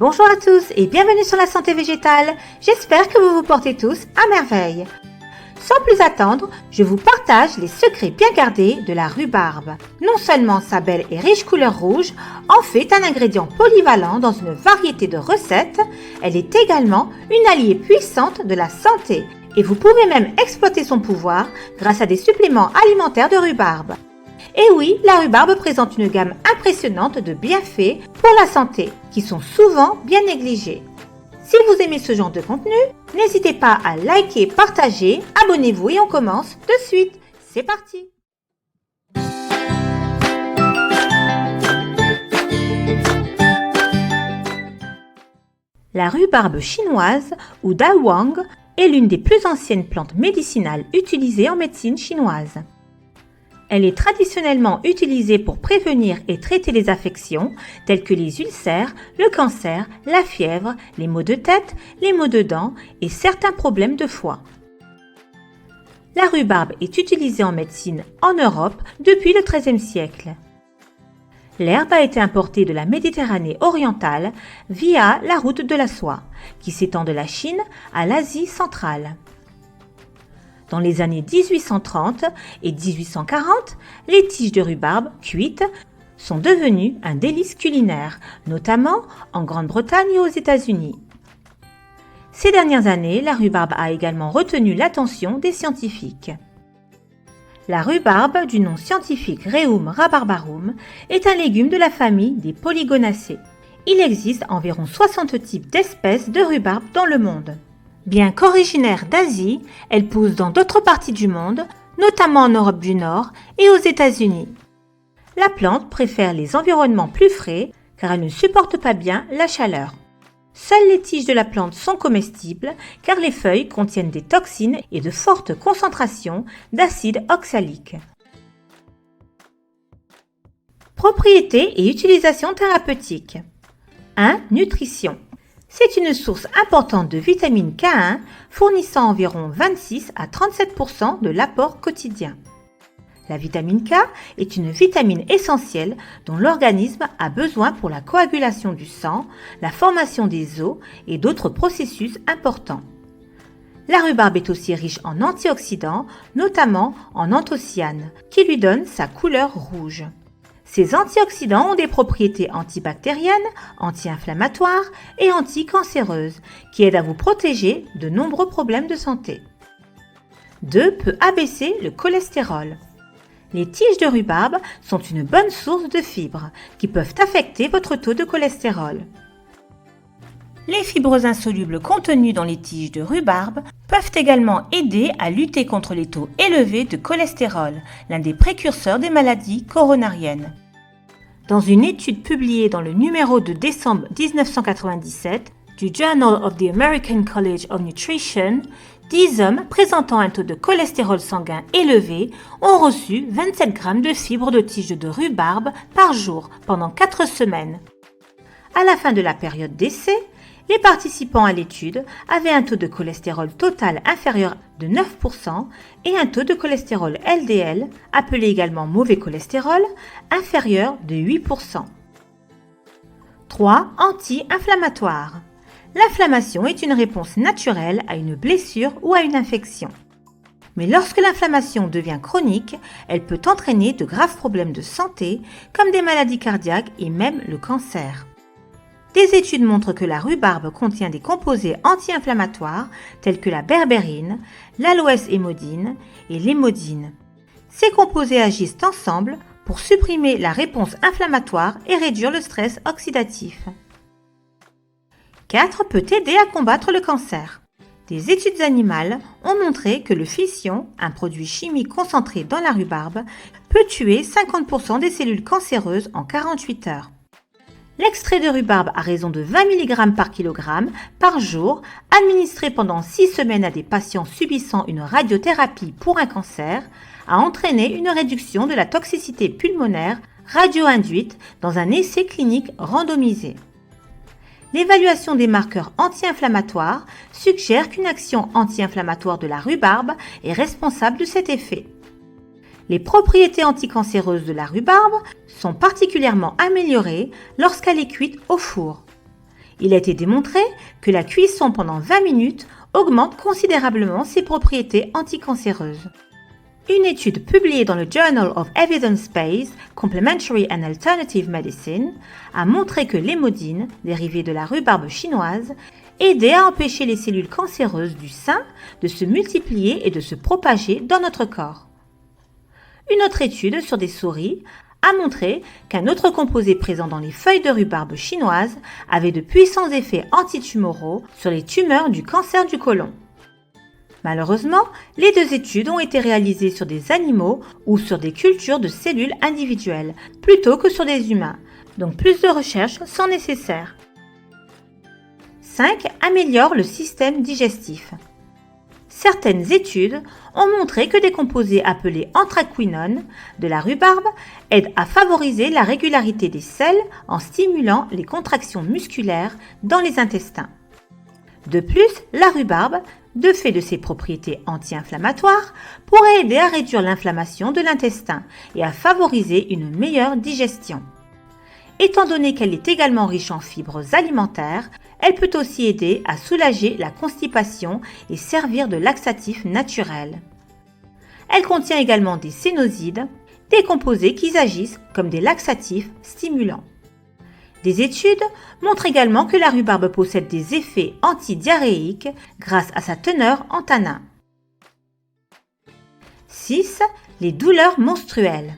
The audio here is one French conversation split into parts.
Bonjour à tous et bienvenue sur la santé végétale. J'espère que vous vous portez tous à merveille. Sans plus attendre, je vous partage les secrets bien gardés de la rhubarbe. Non seulement sa belle et riche couleur rouge en fait un ingrédient polyvalent dans une variété de recettes, elle est également une alliée puissante de la santé et vous pouvez même exploiter son pouvoir grâce à des suppléments alimentaires de rhubarbe. Et oui, la rhubarbe présente une gamme impressionnante de bienfaits pour la santé qui sont souvent bien négligés. Si vous aimez ce genre de contenu, n'hésitez pas à liker, partager, abonnez-vous et on commence de suite. C'est parti! La rhubarbe chinoise ou dawang est l'une des plus anciennes plantes médicinales utilisées en médecine chinoise. Elle est traditionnellement utilisée pour prévenir et traiter les affections telles que les ulcères, le cancer, la fièvre, les maux de tête, les maux de dents et certains problèmes de foie. La rhubarbe est utilisée en médecine en Europe depuis le XIIIe siècle. L'herbe a été importée de la Méditerranée orientale via la route de la soie, qui s'étend de la Chine à l'Asie centrale. Dans les années 1830 et 1840, les tiges de rhubarbe cuites sont devenues un délice culinaire, notamment en Grande-Bretagne et aux États-Unis. Ces dernières années, la rhubarbe a également retenu l'attention des scientifiques. La rhubarbe, du nom scientifique Rheum rhabarbarum, est un légume de la famille des Polygonacées. Il existe environ 60 types d'espèces de rhubarbe dans le monde. Bien qu'originaire d'Asie, elle pousse dans d'autres parties du monde, notamment en Europe du Nord et aux États-Unis. La plante préfère les environnements plus frais car elle ne supporte pas bien la chaleur. Seules les tiges de la plante sont comestibles car les feuilles contiennent des toxines et de fortes concentrations d'acide oxalique. Propriétés et utilisation thérapeutique. 1. Nutrition. C'est une source importante de vitamine K1 fournissant environ 26 à 37% de l'apport quotidien. La vitamine K est une vitamine essentielle dont l'organisme a besoin pour la coagulation du sang, la formation des os et d'autres processus importants. La rhubarbe est aussi riche en antioxydants, notamment en anthocyanes, qui lui donnent sa couleur rouge. Ces antioxydants ont des propriétés antibactériennes, anti-inflammatoires et anticancéreuses qui aident à vous protéger de nombreux problèmes de santé. 2. Peut abaisser le cholestérol. Les tiges de rhubarbe sont une bonne source de fibres qui peuvent affecter votre taux de cholestérol. Les fibres insolubles contenues dans les tiges de rhubarbe peuvent également aider à lutter contre les taux élevés de cholestérol, l'un des précurseurs des maladies coronariennes. Dans une étude publiée dans le numéro de décembre 1997 du Journal of the American College of Nutrition, 10 hommes présentant un taux de cholestérol sanguin élevé ont reçu 27 grammes de fibres de tiges de rhubarbe par jour pendant 4 semaines. À la fin de la période d'essai, les participants à l'étude avaient un taux de cholestérol total inférieur de 9% et un taux de cholestérol LDL, appelé également mauvais cholestérol, inférieur de 8%. 3. Anti-inflammatoire. L'inflammation est une réponse naturelle à une blessure ou à une infection. Mais lorsque l'inflammation devient chronique, elle peut entraîner de graves problèmes de santé comme des maladies cardiaques et même le cancer. Des études montrent que la rhubarbe contient des composés anti-inflammatoires tels que la berbérine, l'aloès hémodine et l'hémodine. Ces composés agissent ensemble pour supprimer la réponse inflammatoire et réduire le stress oxydatif. 4. Peut aider à combattre le cancer. Des études animales ont montré que le fission, un produit chimique concentré dans la rhubarbe, peut tuer 50% des cellules cancéreuses en 48 heures. L'extrait de rhubarbe à raison de 20 mg par kilogramme par jour, administré pendant 6 semaines à des patients subissant une radiothérapie pour un cancer, a entraîné une réduction de la toxicité pulmonaire radio-induite dans un essai clinique randomisé. L'évaluation des marqueurs anti-inflammatoires suggère qu'une action anti-inflammatoire de la rhubarbe est responsable de cet effet. Les propriétés anticancéreuses de la rhubarbe sont particulièrement améliorées lorsqu'elle est cuite au four. Il a été démontré que la cuisson pendant 20 minutes augmente considérablement ses propriétés anticancéreuses. Une étude publiée dans le Journal of Evidence-Based Complementary and Alternative Medicine a montré que l'hémodine, dérivée de la rhubarbe chinoise, aidait à empêcher les cellules cancéreuses du sein de se multiplier et de se propager dans notre corps. Une autre étude sur des souris a montré qu'un autre composé présent dans les feuilles de rhubarbe chinoise avait de puissants effets antitumoraux sur les tumeurs du cancer du côlon. Malheureusement, les deux études ont été réalisées sur des animaux ou sur des cultures de cellules individuelles, plutôt que sur des humains, donc plus de recherches sont nécessaires. 5. Améliore le système digestif. Certaines études ont montré que des composés appelés anthraquinones de la rhubarbe aident à favoriser la régularité des selles en stimulant les contractions musculaires dans les intestins. De plus, la rhubarbe, de fait de ses propriétés anti-inflammatoires, pourrait aider à réduire l'inflammation de l'intestin et à favoriser une meilleure digestion. Étant donné qu'elle est également riche en fibres alimentaires, elle peut aussi aider à soulager la constipation et servir de laxatif naturel. Elle contient également des sénosides, des composés qui agissent comme des laxatifs stimulants. Des études montrent également que la rhubarbe possède des effets antidiarrhéiques grâce à sa teneur en tanins. 6. Les douleurs menstruelles.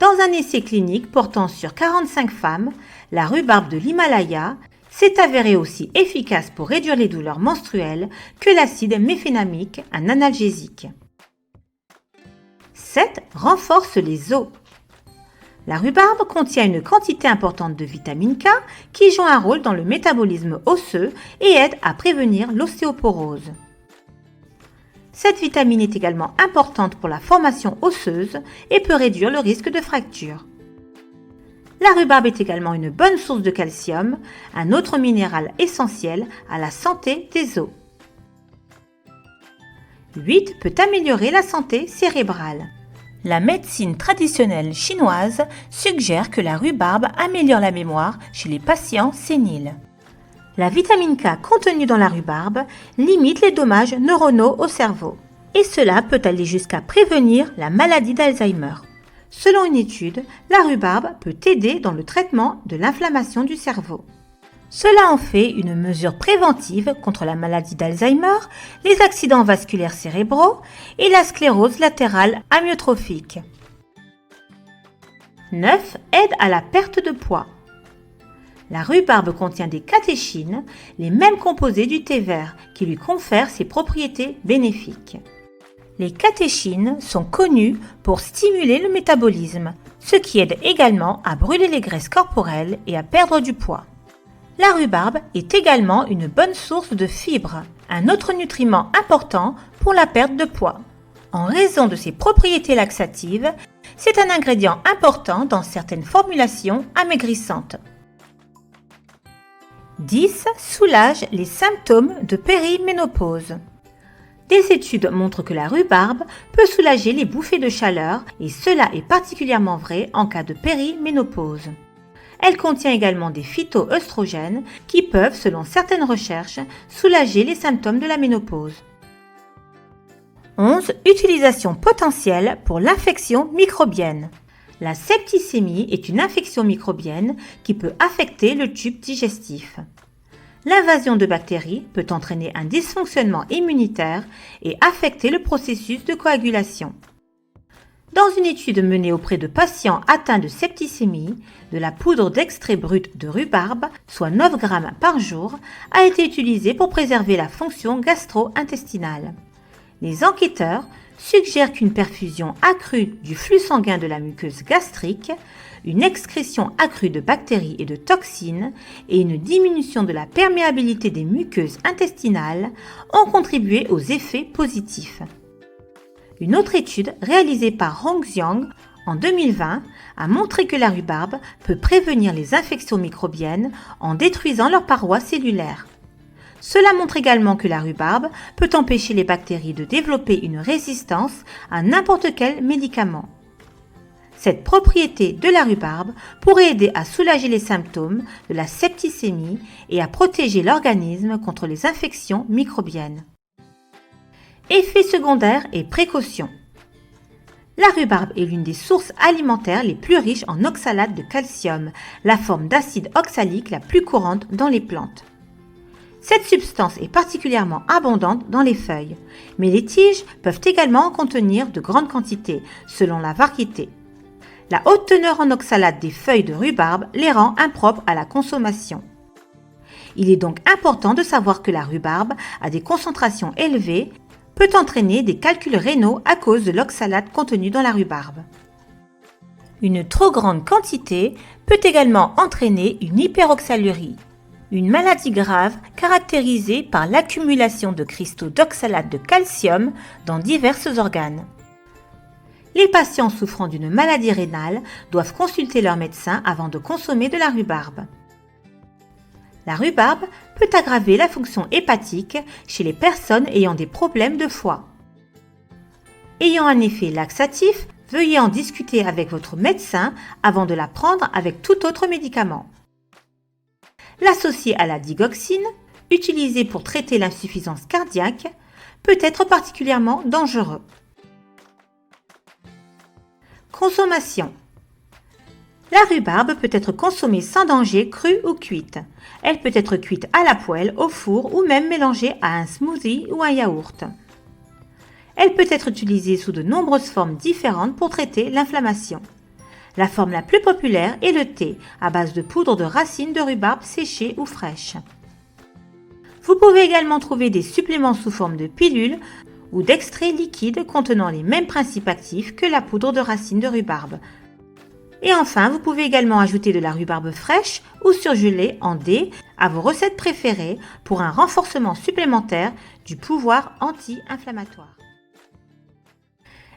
Dans un essai clinique portant sur 45 femmes, la rhubarbe de l'Himalaya s'est avérée aussi efficace pour réduire les douleurs menstruelles que l'acide méfénamique, un analgésique. 7. Renforce les os. La rhubarbe contient une quantité importante de vitamine K qui joue un rôle dans le métabolisme osseux et aide à prévenir l'ostéoporose. Cette vitamine est également importante pour la formation osseuse et peut réduire le risque de fracture. La rhubarbe est également une bonne source de calcium, un autre minéral essentiel à la santé des os. 8. Peut améliorer la santé cérébrale. La médecine traditionnelle chinoise suggère que la rhubarbe améliore la mémoire chez les patients séniles. La vitamine K contenue dans la rhubarbe limite les dommages neuronaux au cerveau. Et cela peut aller jusqu'à prévenir la maladie d'Alzheimer. Selon une étude, la rhubarbe peut aider dans le traitement de l'inflammation du cerveau. Cela en fait une mesure préventive contre la maladie d'Alzheimer, les accidents vasculaires cérébraux et la sclérose latérale amyotrophique. 9. Aide à la perte de poids. La rhubarbe contient des catéchines, les mêmes composés du thé vert, qui lui confèrent ses propriétés bénéfiques. Les catéchines sont connues pour stimuler le métabolisme, ce qui aide également à brûler les graisses corporelles et à perdre du poids. La rhubarbe est également une bonne source de fibres, un autre nutriment important pour la perte de poids. En raison de ses propriétés laxatives, c'est un ingrédient important dans certaines formulations amaigrissantes. 10. Soulage les symptômes de périménopause. Des études montrent que la rhubarbe peut soulager les bouffées de chaleur et cela est particulièrement vrai en cas de périménopause. Elle contient également des phytoœstrogènes qui peuvent, selon certaines recherches, soulager les symptômes de la ménopause. 11. Utilisation potentielle pour l'infection microbienne. La septicémie est une infection microbienne qui peut affecter le tube digestif. L'invasion de bactéries peut entraîner un dysfonctionnement immunitaire et affecter le processus de coagulation. Dans une étude menée auprès de patients atteints de septicémie, de la poudre d'extrait brut de rhubarbe, soit 9 g par jour, a été utilisée pour préserver la fonction gastro-intestinale. Les enquêteurs suggèrent qu'une perfusion accrue du flux sanguin de la muqueuse gastrique, une excrétion accrue de bactéries et de toxines et une diminution de la perméabilité des muqueuses intestinales ont contribué aux effets positifs. Une autre étude réalisée par Hong Xiang en 2020 a montré que la rhubarbe peut prévenir les infections microbiennes en détruisant leurs parois cellulaires. Cela montre également que la rhubarbe peut empêcher les bactéries de développer une résistance à n'importe quel médicament. Cette propriété de la rhubarbe pourrait aider à soulager les symptômes de la septicémie et à protéger l'organisme contre les infections microbiennes. Effets secondaires et précautions. La rhubarbe est l'une des sources alimentaires les plus riches en oxalate de calcium, la forme d'acide oxalique la plus courante dans les plantes. Cette substance est particulièrement abondante dans les feuilles, mais les tiges peuvent également en contenir de grandes quantités, selon la variété. La haute teneur en oxalate des feuilles de rhubarbe les rend impropres à la consommation. Il est donc important de savoir que la rhubarbe, à des concentrations élevées, peut entraîner des calculs rénaux à cause de l'oxalate contenu dans la rhubarbe. Une trop grande quantité peut également entraîner une hyperoxalurie, une maladie grave caractérisée par l'accumulation de cristaux d'oxalate de calcium dans divers organes. Les patients souffrant d'une maladie rénale doivent consulter leur médecin avant de consommer de la rhubarbe. La rhubarbe peut aggraver la fonction hépatique chez les personnes ayant des problèmes de foie. Ayant un effet laxatif, veuillez en discuter avec votre médecin avant de la prendre avec tout autre médicament. L'associer à la digoxine, utilisée pour traiter l'insuffisance cardiaque, peut être particulièrement dangereux. Consommation. La rhubarbe peut être consommée sans danger crue ou cuite. Elle peut être cuite à la poêle, au four ou même mélangée à un smoothie ou un yaourt. Elle peut être utilisée sous de nombreuses formes différentes pour traiter l'inflammation. La forme la plus populaire est le thé, à base de poudre de racines de rhubarbe séchées ou fraîches. Vous pouvez également trouver des suppléments sous forme de pilules ou d'extraits liquides contenant les mêmes principes actifs que la poudre de racines de rhubarbe. Et enfin, vous pouvez également ajouter de la rhubarbe fraîche ou surgelée en dés à vos recettes préférées pour un renforcement supplémentaire du pouvoir anti-inflammatoire.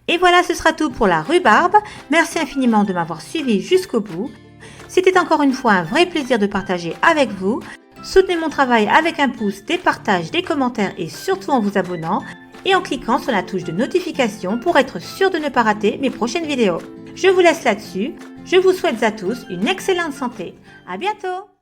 Et voilà, ce sera tout pour la rhubarbe. Merci infiniment de m'avoir suivi jusqu'au bout. C'était encore une fois un vrai plaisir de partager avec vous. Soutenez mon travail avec un pouce, des partages, des commentaires et surtout en vous abonnant et en cliquant sur la touche de notification pour être sûr de ne pas rater mes prochaines vidéos. Je vous laisse là-dessus. Je vous souhaite à tous une excellente santé. À bientôt!